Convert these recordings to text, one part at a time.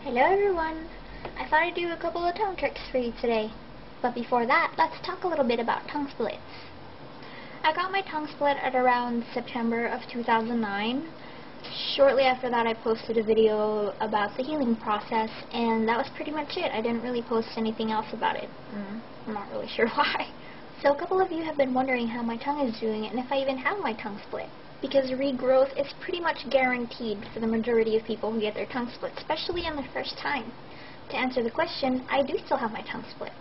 Hello everyone! I thought I'd do a couple of tongue tricks for you today. But before that, let's talk a little bit about tongue splits. I got my tongue split at around September of 2009. Shortly after that I posted a video about the healing process, and that was pretty much it. I didn't really post anything else about it. I'm not really sure why. So a couple of you have been wondering how my tongue is doing and if I even have my tongue split. Because regrowth is pretty much guaranteed for the majority of people who get their tongue split, especially in their first time. To answer the question, I do still have my tongue split.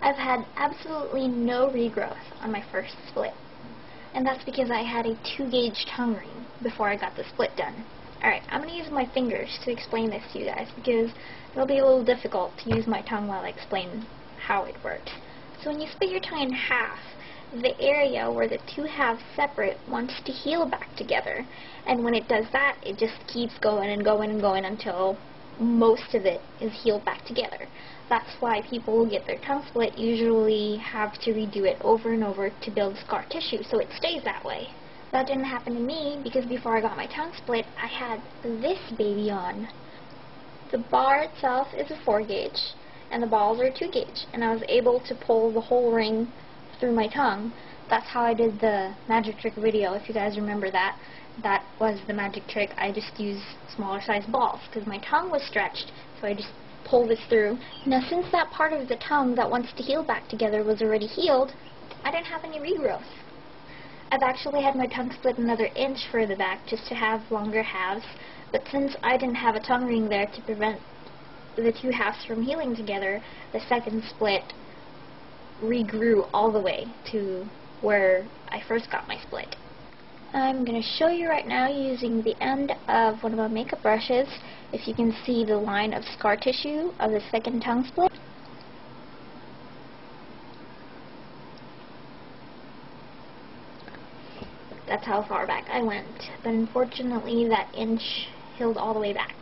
I've had absolutely no regrowth on my first split, and that's because I had a 2-gauge tongue ring before I got the split done. Alright, I'm going to use my fingers to explain this to you guys, because it'll be a little difficult to use my tongue while I explain how it works. So when you split your tongue in half, the area where the two halves separate wants to heal back together, and when it does that, it just keeps going and going and going until most of it is healed back together. That's why people who get their tongue split usually have to redo it over and over to build scar tissue, so it stays that way. That didn't happen to me because before I got my tongue split, I had this baby on. The bar itself is a 4-gauge, and the balls are 2-gauge, and I was able to pull the whole ring through my tongue. That's how I did the magic trick video, if you guys remember that. That was the magic trick. I just used smaller size balls because my tongue was stretched, so I just pulled this through. Now since that part of the tongue that wants to heal back together was already healed, I didn't have any regrowth. I've actually had my tongue split another inch further back just to have longer halves, but since I didn't have a tongue ring there to prevent the two halves from healing together, the second split regrew all the way to where I first got my split. I'm going to show you right now using the end of one of my makeup brushes if you can see the line of scar tissue of the second tongue split. That's how far back I went, but unfortunately that inch healed all the way back.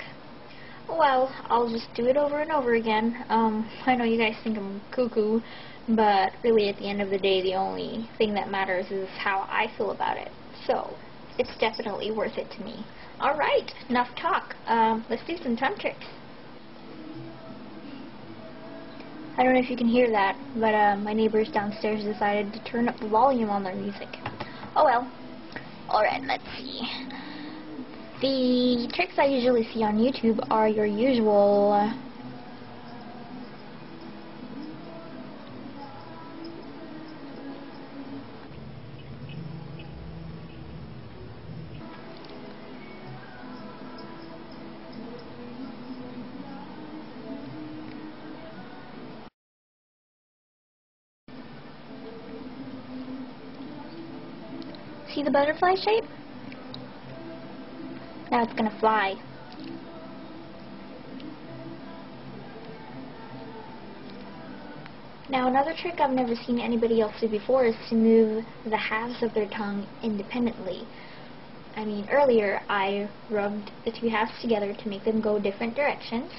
Well, I'll just do it over and over again. I know you guys think I'm cuckoo, but really at the end of the day the only thing that matters is how I feel about it. So, it's definitely worth it to me. Alright, enough talk. Let's do some tongue tricks. I don't know if you can hear that, but my neighbors downstairs decided to turn up the volume on their music. Oh well. Alright, let's see. The tricks I usually see on YouTube are your usual see the butterfly shape? Now it's gonna fly. Now another trick I've never seen anybody else do before is to move the halves of their tongue independently. I mean, earlier I rubbed the two halves together to make them go different directions,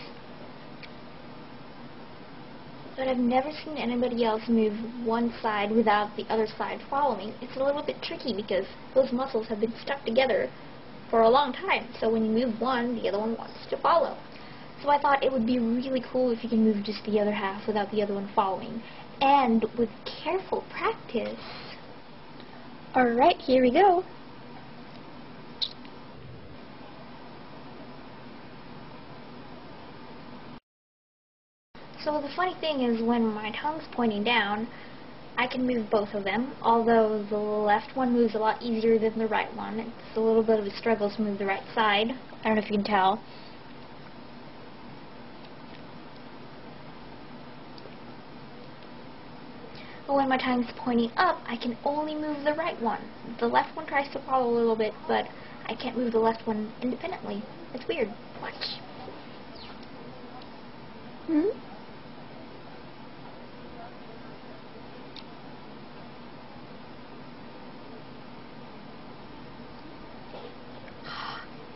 but I've never seen anybody else move one side without the other side following. It's a little bit tricky because those muscles have been stuck together for a long time, so when you move one, the other one wants to follow. So I thought it would be really cool if you can move just the other half without the other one following. And with careful practice... Alright, here we go. So the funny thing is when my tongue's pointing down, I can move both of them, although the left one moves a lot easier than the right one. It's a little bit of a struggle to move the right side. I don't know if you can tell. But when my tongue's pointing up, I can only move the right one. The left one tries to follow a little bit, but I can't move the left one independently. It's weird. Watch.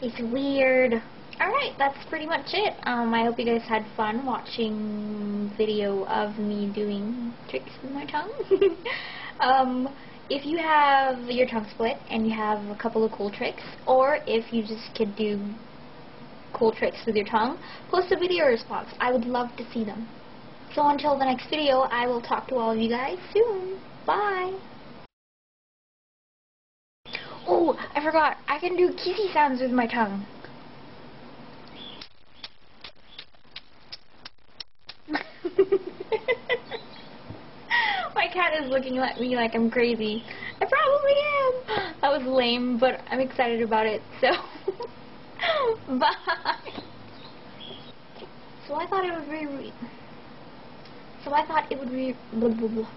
It's weird. Alright, that's pretty much it. I hope you guys had fun watching video of me doing tricks with my tongue. if you have your tongue split and you have a couple of cool tricks, or if you just could do cool tricks with your tongue, post a video response. I would love to see them. So until the next video, I will talk to all of you guys soon. Bye! Oh, I forgot. I can do kissy sounds with my tongue. My cat is looking at me like I'm crazy. I probably am. That was lame, but I'm excited about it, so bye. So I thought it would be blah, blah, blah.